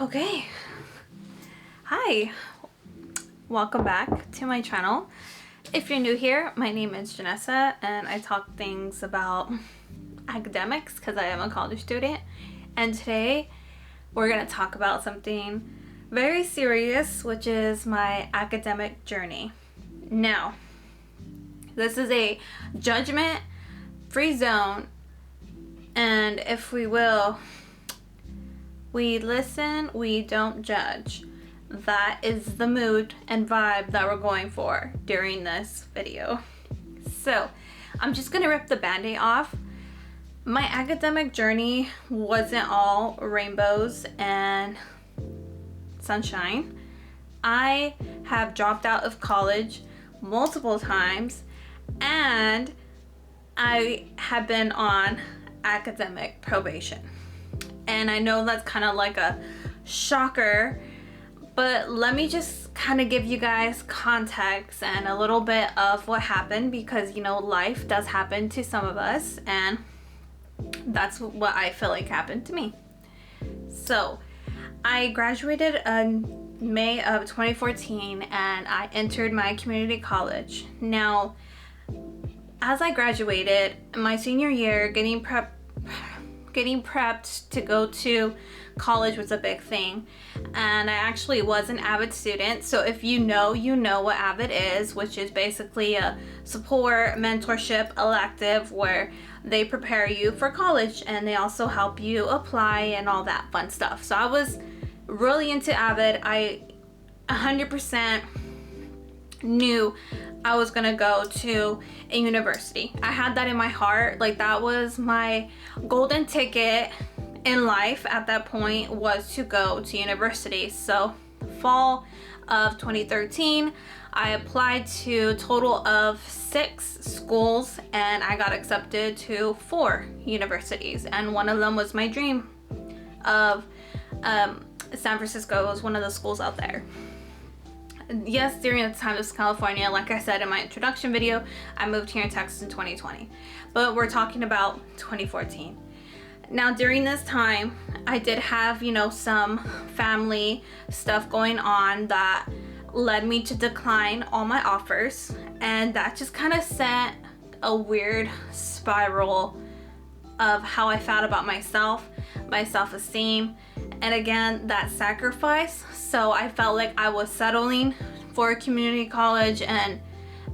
Okay, hi, welcome back to my channel. If you're new here, my name is Janessa and I talk things about academics because I am a college student, and today we're going to talk about something very serious, which is my academic journey. Now, this is a judgment free zone, and if we will, we listen, we don't judge. That is the mood and vibe that we're going for during this video. So I'm just gonna rip the band-aid off. My academic journey wasn't all rainbows and sunshine. I have dropped out of college multiple times, and I have been on academic probation. And I know that's kind of like a shocker, but let me just kind of give you guys context and a little bit of what happened, because life does happen to some of us, and that's what I feel like happened to me. So I graduated in May of 2014 and I entered my community college. Now, as I graduated my senior year, getting prepped to go to college was a big thing, and I actually was an AVID student. So if you know what AVID is, which is basically a support mentorship elective where they prepare you for college and they also help you apply and all that fun stuff. So I was really into AVID. I 100% knew I was gonna go to a university. I had that in my heart. Like, that was my golden ticket in life at that point, was to go to university. So fall of 2013, I applied to a total of 6 schools and I got accepted to 4 universities, and one of them was my dream of San Francisco. Was one of the schools out there. Yes, during the time of California, like I said in my introduction video, I moved here in Texas in 2020, but we're talking about 2014. Now, during this time, I did have, some family stuff going on that led me to decline all my offers, and that just kind of set a weird spiral of how I felt about myself, my self-esteem, and again, that sacrifice. So I felt like I was settling for a community college, and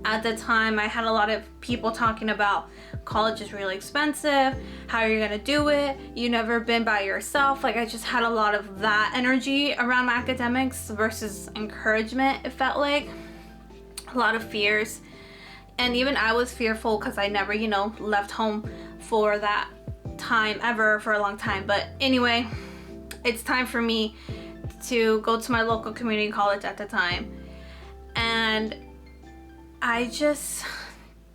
at the time I had a lot of people talking about college is really expensive, how you're gonna do it, you never been by yourself. Like, I just had a lot of that energy around my academics versus encouragement. It felt like a lot of fears, and even I was fearful because I never left home for that time ever for a long time. But anyway, it's time for me to go to my local community college at the time, and I just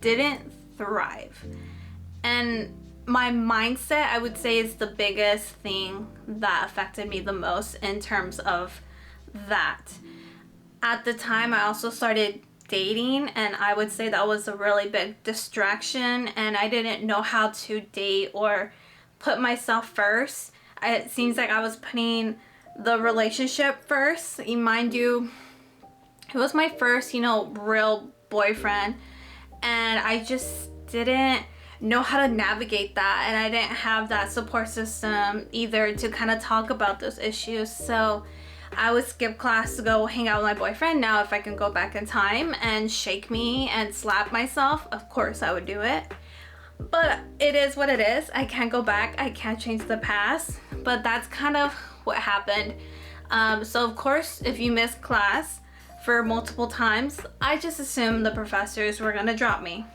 didn't thrive. And my mindset, I would say, is the biggest thing that affected me the most in terms of that. At the time, I also started dating, and I would say that was a really big distraction, and I didn't know how to date or put myself first. It seems like I was putting the relationship first. Mind you, it was my first, real boyfriend, and I just didn't know how to navigate that, and I didn't have that support system either to kind of talk about those issues. So I would skip class to go hang out with my boyfriend. Now, if I can go back in time and shake me and slap myself, of course I would do it. But it is what it is. I can't go back. I can't change the past. But that's kind of what happened. So of course, if you miss class for multiple times, I just assumed the professors were gonna drop me.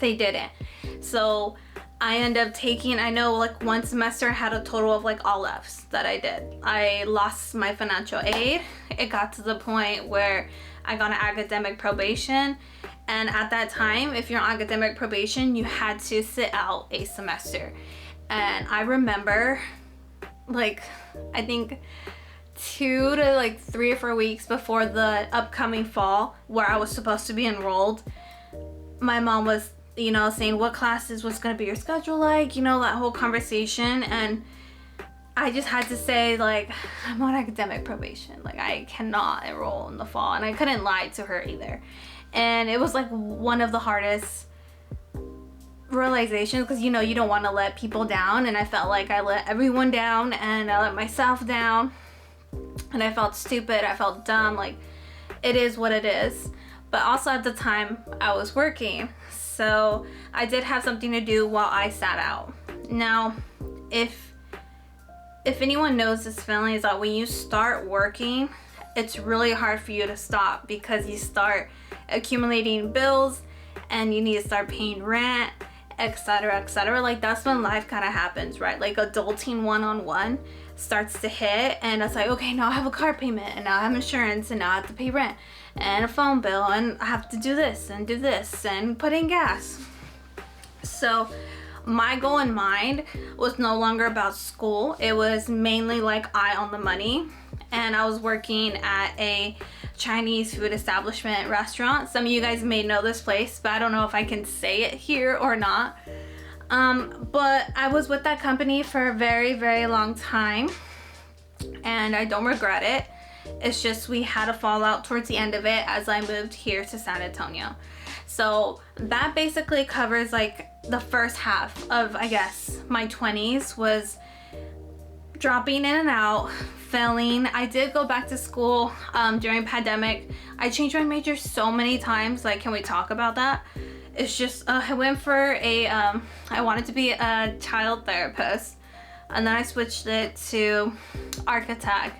They didn't. So I ended up taking, I know like one semester I had a total of like all F's that I did. I lost my financial aid. It got to the point where I got an academic probation. And at that time, if you're on academic probation, you had to sit out a semester. And I remember, like, I think 2 to 3 or 4 weeks before the upcoming fall where I was supposed to be enrolled, my mom was, saying what classes was going to be your schedule like, that whole conversation. And I just had to say, like, I'm on academic probation. Like, I cannot enroll in the fall. And I couldn't lie to her either. And it was like one of the hardest realizations, because you know you don't want to let people down, and I felt like I let everyone down and I let myself down, and I felt stupid, I felt dumb. Like, it is what it is. But also at the time I was working, so I did have something to do while I sat out. Now, if anyone knows this feeling, is that when you start working, it's really hard for you to stop, because you start accumulating bills and you need to start paying rent, etc., etc. Like, that's when life kind of happens, right? Like, adulting one-on-one starts to hit, and it's like, okay, now I have a car payment, and now I have insurance, and now I have to pay rent and a phone bill, and I have to do this and put in gas. So my goal in mind was no longer about school. It was mainly like eye on the money, and I was working at a Chinese food establishment restaurant. Some of you guys may know this place, but I don't know if I can say it here or not. But I was with that company for a very, very long time, and I don't regret it. It's just we had a fallout towards the end of it as I moved here to San Antonio. So that basically covers like the first half of, I guess, my 20s, was dropping in and out, failing. I did go back to school during pandemic. I changed my major so many times. Like, can we talk about that? It's just I went for a I wanted to be a child therapist, and then I switched it to architect.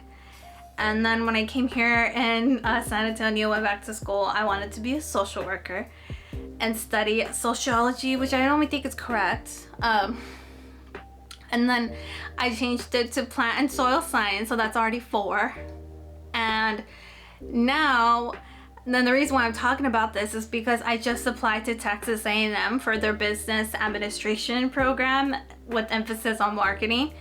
And then when I came here in San Antonio, went back to school, I wanted to be a social worker and study sociology, which I don't even think is correct. And then I changed it to plant and soil science, so that's already 4. And now, then the reason why I'm talking about this is because I just applied to Texas A&M for their business administration program with emphasis on marketing.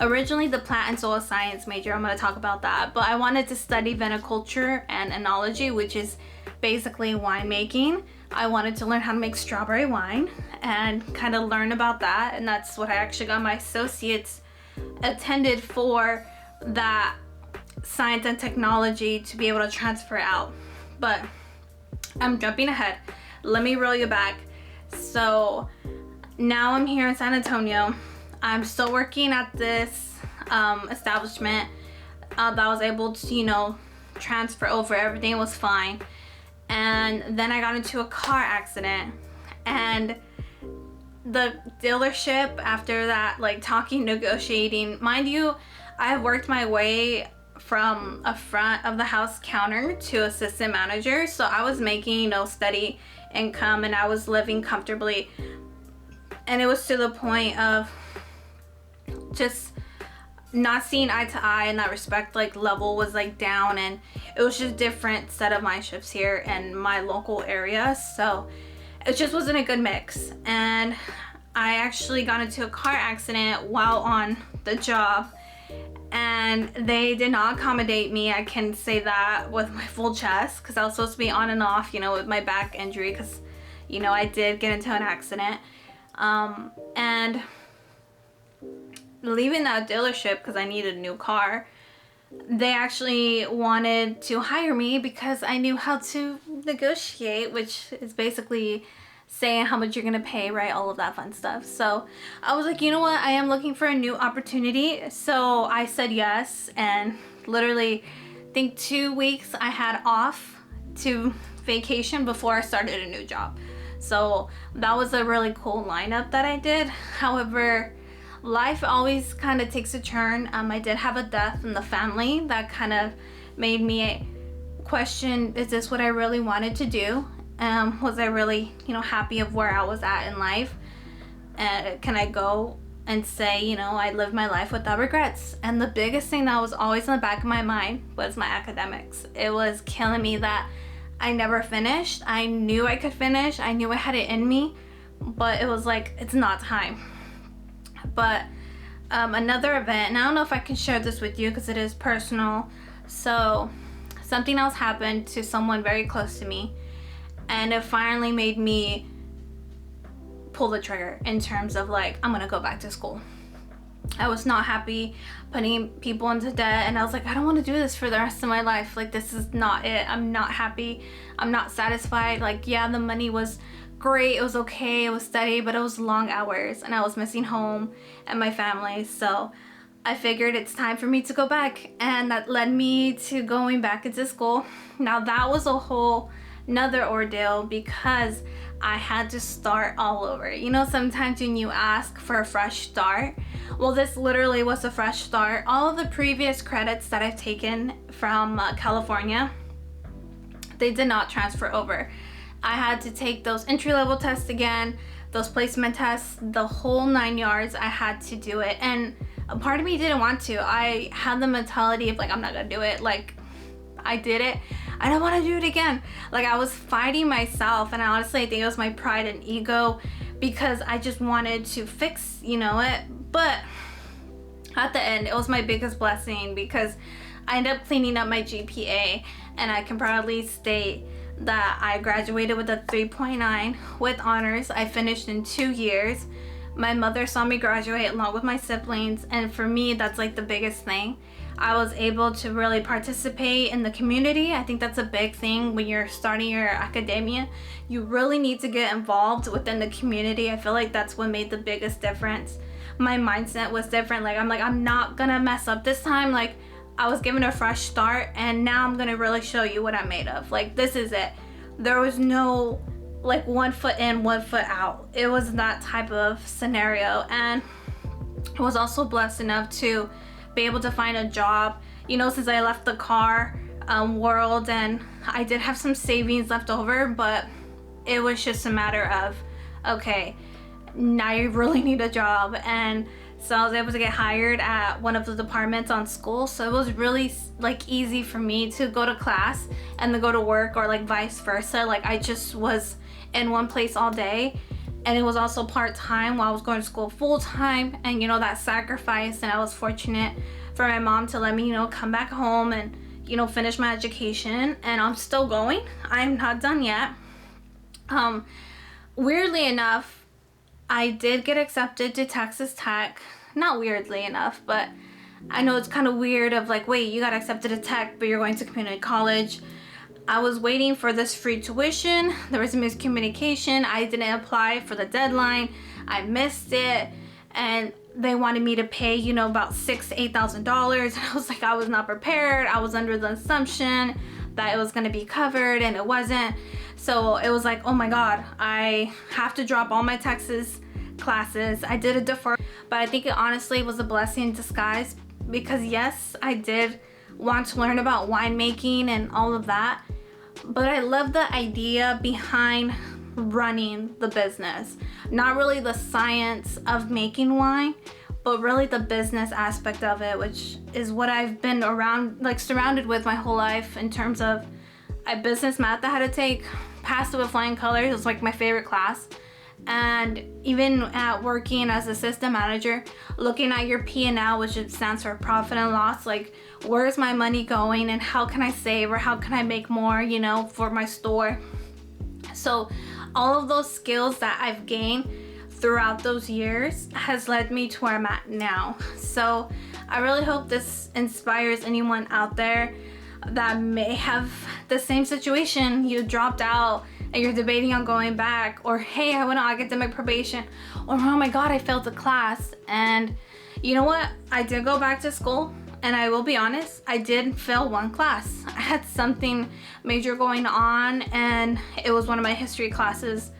Originally the plant and soil science major, I'm going to talk about that, but I wanted to study viticulture and enology, which is basically winemaking. I wanted to learn how to make strawberry wine and kind of learn about that, and that's what I actually got my associates attended for, that science and technology, to be able to transfer out. But I'm jumping ahead. Let me roll you back. So now I'm here in San Antonio. I'm still working at this establishment that I was able to, you know, transfer over. Everything was fine. And then I got into a car accident, and the dealership after that, like talking, negotiating, mind you, I have worked my way from a front of the house counter to assistant manager, so I was making, you know, steady income, and I was living comfortably. And it was to the point of just not seeing eye to eye in that respect. Like, level was like down, and it was just different set of mind shifts here in my local area, so it just wasn't a good mix. And I actually got into a car accident while on the job, and they did not accommodate me. I can say that with my full chest, because I was supposed to be on and off, you know, with my back injury, because, you know, I did get into an accident. And leaving that dealership, because I needed a new car, they actually wanted to hire me because I knew how to negotiate, which is basically saying how much you're gonna pay, right? All of that fun stuff. So I was like, you know what? I am looking for a new opportunity. So I said yes, and literally, I think 2 weeks I had off to vacation before I started a new job. So that was a really cool lineup that I did. However, life always kind of takes a turn. I did have a death in the family that kind of made me question, is this what I really wanted to do? Was I really, you know, happy of where I was at in life? And can I go and say, you know, I lived my life without regrets? And the biggest thing that was always in the back of my mind was my academics. It was killing me that I never finished. I knew I could finish. I knew I had it in me, but it was like, it's not time. But another event, and I don't know if I can share this with you because it is personal. So something else happened to someone very close to me, and it finally made me pull the trigger in terms of like, I'm gonna go back to school. I was not happy putting people into debt, and I was like, I don't want to do this for the rest of my life. Like, this is not it. I'm not happy. I'm not satisfied. Like, yeah, the money was great. It was okay. It was steady, but it was long hours, and I was missing home and my family. So I figured it's time for me to go back, and that led me to going back into school. Now, that was a whole another ordeal because I had to start all over. You know, sometimes when you ask for a fresh start, well, this literally was a fresh start. All of the previous credits that I've taken from California, they did not transfer over. I had to take those entry-level tests again, those placement tests, the whole 9 yards. I had to do it, and a part of me didn't want to. I had the mentality of like, I'm not gonna do it. Like, I did it. I don't want to do it again. Like, I was fighting myself, and honestly, I think it was my pride and ego because I just wanted to fix, you know, it. But at the end, it was my biggest blessing because I ended up cleaning up my GPA, and I can proudly state that I graduated with a 3.9 with honors. I finished in 2 years. My mother saw me graduate along with my siblings, and for me, that's like the biggest thing. I was able to really participate in the community. I think that's a big thing when you're starting your academia. You really need to get involved within the community. I feel like that's what made the biggest difference. My mindset was different. Like, I'm not gonna mess up this time. Like, I was given a fresh start, and now I'm gonna really show you what I'm made of. Like, this is it. There was no like 1 foot in, 1 foot out. It was that type of scenario, and I was also blessed enough to be able to find a job, you know, since I left the car world, and I did have some savings left over, but it was just a matter of, okay, now you really need a job. And so I was able to get hired at one of the departments on school, so it was really like easy for me to go to class and then go to work, or like vice versa. Like, I just was in one place all day, and it was also part-time while I was going to school full-time, and you know, that sacrifice. And I was fortunate for my mom to let me, you know, come back home and, you know, finish my education, and I'm still going. I'm not done yet. Weirdly enough, I did get accepted to Texas Tech. Not weirdly enough, but I know it's kind of weird of like, wait, you got accepted to Tech, but you're going to community college. I was waiting for this free tuition. There was a miscommunication. I didn't apply for the deadline. I missed it, and they wanted me to pay, you know, about $6,000 to $8,000. And I was like, I was not prepared. I was under the assumption that it was going to be covered, and it wasn't. So it was like, oh my God, I have to drop all my Texas classes. I did a defer, but I think it honestly was a blessing in disguise because yes, I did want to learn about winemaking and all of that, but I love the idea behind running the business. Not really the science of making wine, but really the business aspect of it, which is what I've been around, like surrounded with my whole life in terms of business math I had to take. Passed it with flying colors. It was like my favorite class. And even at working as assistant manager, looking at your P&L, which stands for profit and loss, like where's my money going and how can I save or how can I make more, you know, for my store. So all of those skills that I've gained throughout those years has led me to where I'm at now. So I really hope this inspires anyone out there that may have the same situation. You dropped out and you're debating on going back, or hey, I went on academic probation, or oh my God, I failed a class. And you know what? I did go back to school, and I will be honest, I did fail one class. I had something major going on, and it was one of my history classes.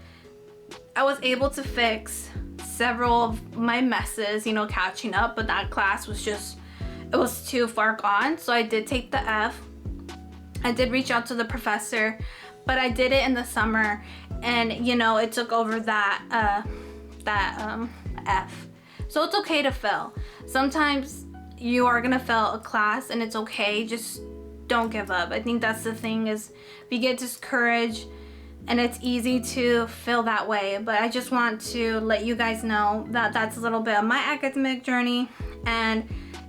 I was able to fix several of my messes, you know, catching up, but that class was just, it was too far gone. So I did take the F. I did reach out to the professor, but I did it in the summer, and you know, it took over that F. So it's okay to fail. Sometimes you are gonna fail a class, and it's okay. Just don't give up. I think that's the thing, is if you get discouraged, and it's easy to feel that way. But I just want to let you guys know that that's a little bit of my academic journey. And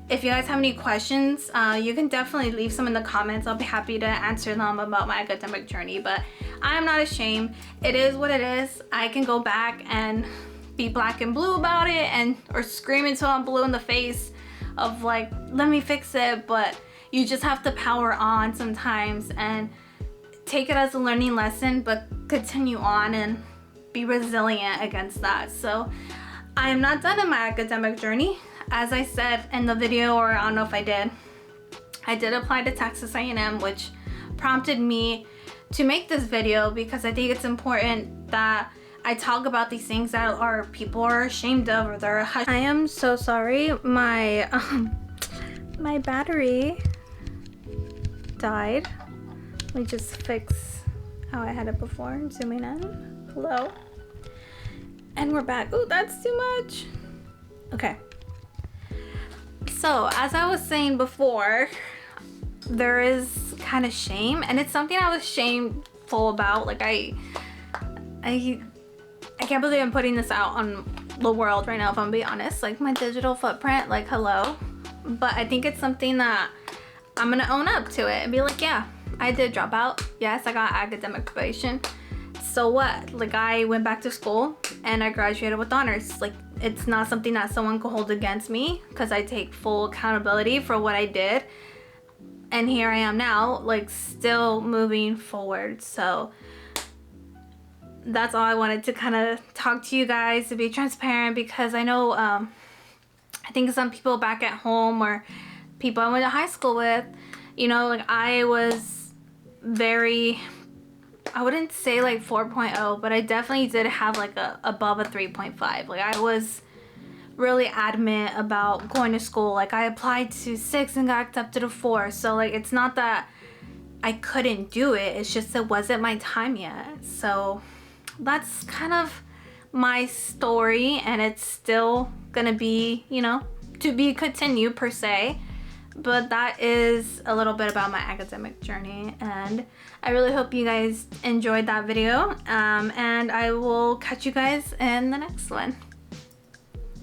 if you guys have any questions, you can definitely leave some in the comments. I'll be happy to answer them about my academic journey, but I'm not ashamed. It is what it is. I can go back and be black and blue about it and or scream until I'm blue in the face of like, let me fix it. But you just have to power on sometimes and take it as a learning lesson, but continue on and be resilient against that. So I am not done in my academic journey. As I said in the video, or I don't know if I did apply to Texas A&M, which prompted me to make this video because I think it's important that I talk about these things that people are ashamed of, or they're hush. I am so sorry. My my battery died. Let me just fix how I had it before. Zooming in. Hello. And we're back. Oh, that's too much. Okay. So, as I was saying before, there is kind of shame, and it's something I was shameful about. Like I can't believe I'm putting this out on the world right now, if I'm being honest. Like, my digital footprint, like, hello. But I think it's something that I'm gonna own up to it and be like, yeah, I did drop out. Yes, I got academic probation. So what? Like, I went back to school and I graduated with honors. Like, it's not something that someone could hold against me because I take full accountability for what I did. And here I am now, like, still moving forward. So that's all I wanted to kind of talk to you guys, to be transparent, because I know I think some people back at home or people I went to high school with, you know, like, I was very, I wouldn't say like 4.0, but I definitely did have like above a 3.5. Like, I was really adamant about going to school. Like, I applied to 6 and got accepted to 4. So like, it's not that I couldn't do it, it's just it wasn't my time yet. So that's kind of my story, and it's still gonna be, you know, to be continued per se. But that is a little bit about my academic journey, and I really hope you guys enjoyed that video, and I will catch you guys in the next one.